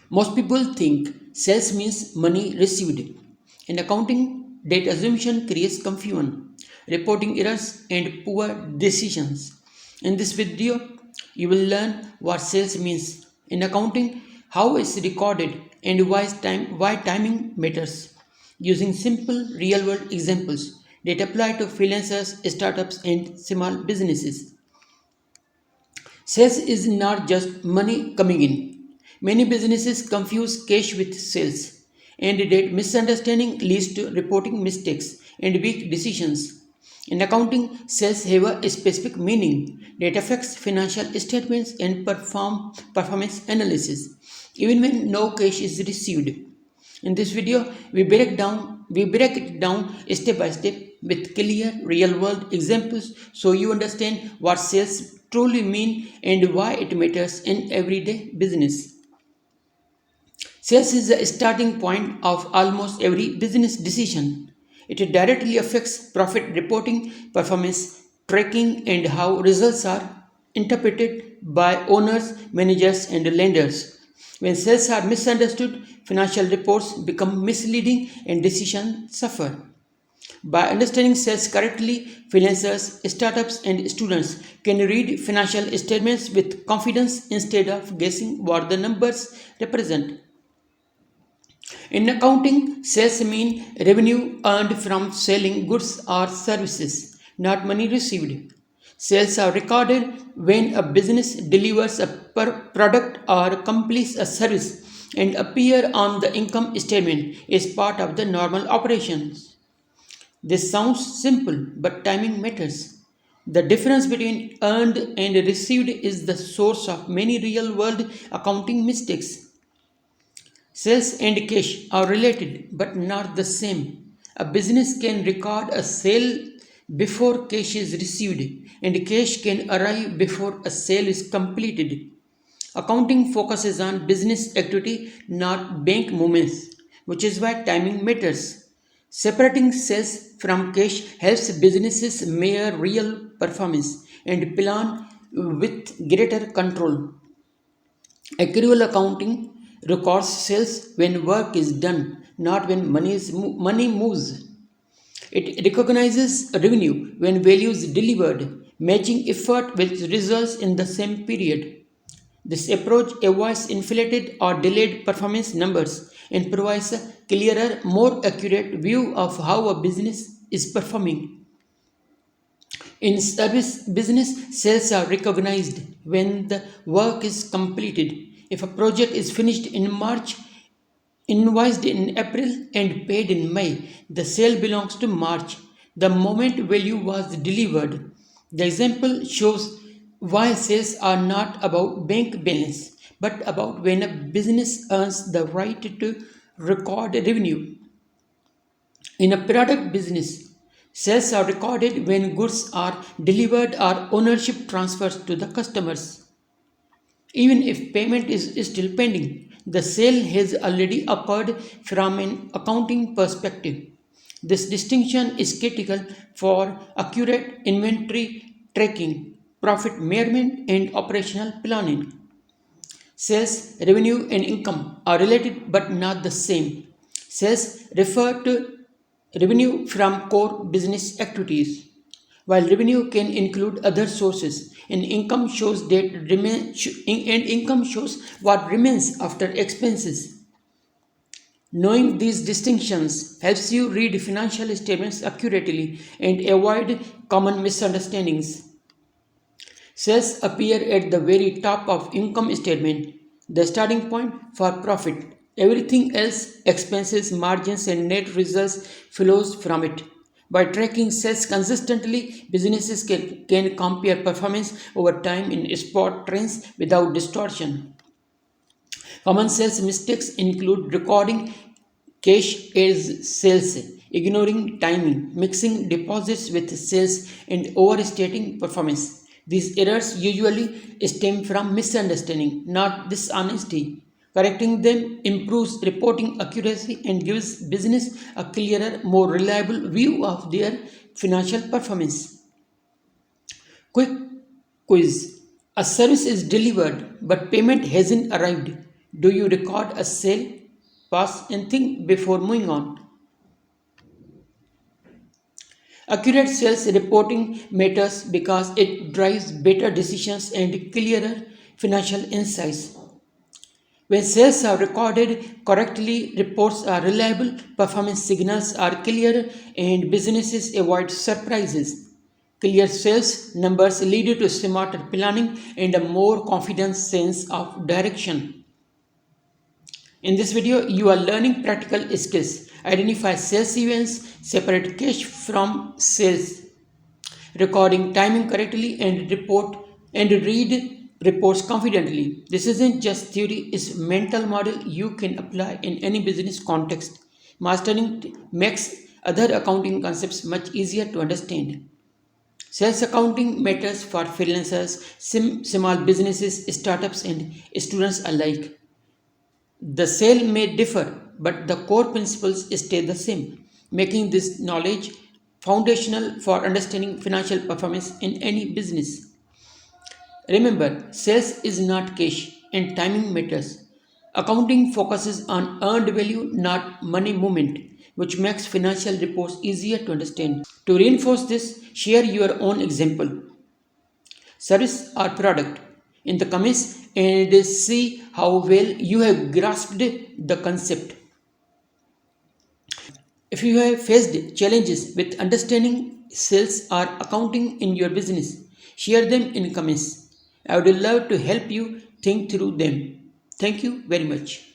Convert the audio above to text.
Most people think sales means money received. In accounting, that assumption creates confusion, reporting errors, and poor decisions. In this video, you will learn what sales means in accounting, how it's recorded, and why timing matters, using simple real-world examples that apply to freelancers, startups, and small businesses. Sales is not just money coming in. Many businesses confuse cash with sales, and that misunderstanding leads to reporting mistakes and weak decisions. In accounting, sales have a specific meaning that affects financial statements and performance analysis, even when no cash is received. In this video, we break it down step by step with clear real-world examples so you understand what sales truly mean and why it matters in everyday business. Sales is the starting point of almost every business decision. It directly affects profit reporting, performance tracking, and how results are interpreted by owners, managers, and lenders. When sales are misunderstood, financial reports become misleading and decisions suffer. By understanding sales correctly, freelancers, startups, and students can read financial statements with confidence instead of guessing what the numbers represent. In accounting, sales mean revenue earned from selling goods or services, not money received. Sales are recorded when a business delivers a product or completes a service and appear on the income statement as part of the normal operations. This sounds simple, but timing matters. The difference between earned and received is the source of many real world accounting mistakes. Sales and cash are related but not the same. A business can record a sale before cash is received, and cash can arrive before a sale is completed. Accounting focuses on business activity, not bank movements, which is why timing matters. Separating sales from cash helps businesses measure real performance and plan with greater control. Accrual accounting records sales when work is done, not when money moves. It recognizes revenue when value is delivered, matching effort with results in the same period. This approach avoids inflated or delayed performance numbers and provides a clearer, more accurate view of how a business is performing. In service business, sales are recognized when the work is completed. If a project is finished in March, invoiced in April, and paid in May, the sale belongs to March, the moment value was delivered. The example shows why sales are not about bank balance, but about when a business earns the right to record revenue. In a product business, sales are recorded when goods are delivered or ownership transfers to the customers. Even if payment is still pending, the sale has already occurred from an accounting perspective. This distinction is critical for accurate inventory tracking, profit measurement, and operational planning. Sales, revenue, and income are related but not the same. Sales refer to revenue from core business activities, while revenue can include other sources, and income shows what remains after expenses. Knowing these distinctions helps you read financial statements accurately and avoid common misunderstandings. Sales appear at the very top of income statement, the starting point for profit. Everything else, expenses, margins, and net results flows from it. By tracking sales consistently, businesses can compare performance over time in spot trends without distortion. Common sales mistakes include recording cash as sales, ignoring timing, mixing deposits with sales, and overstating performance. These errors usually stem from misunderstanding, not dishonesty. Correcting them improves reporting accuracy and gives business a clearer, more reliable view of their financial performance. Quick quiz. A service is delivered but payment hasn't arrived. Do you record a sale, pause, and think before moving on? Accurate sales reporting matters because it drives better decisions and clearer financial insights. When sales are recorded correctly, reports are reliable, performance signals are clear, and businesses avoid surprises. Clear sales numbers lead to smarter planning and a more confident sense of direction. In this video, you are learning practical skills. Identify sales events, separate cash from sales, recording timing correctly, and read reports confidently. This isn't just theory, it's mental model you can apply in any business context. Mastering makes other accounting concepts much easier to understand. Sales accounting matters for freelancers, small businesses, startups, and students alike. The sale may differ, but the core principles stay the same, making this knowledge foundational for understanding financial performance in any business. Remember, sales is not cash and timing matters. Accounting focuses on earned value, not money movement, which makes financial reports easier to understand. To reinforce this, share your own example, service or product in the comments and see how well you have grasped the concept. If you have faced challenges with understanding sales or accounting in your business, share them in comments. I would love to help you think through them. Thank you very much.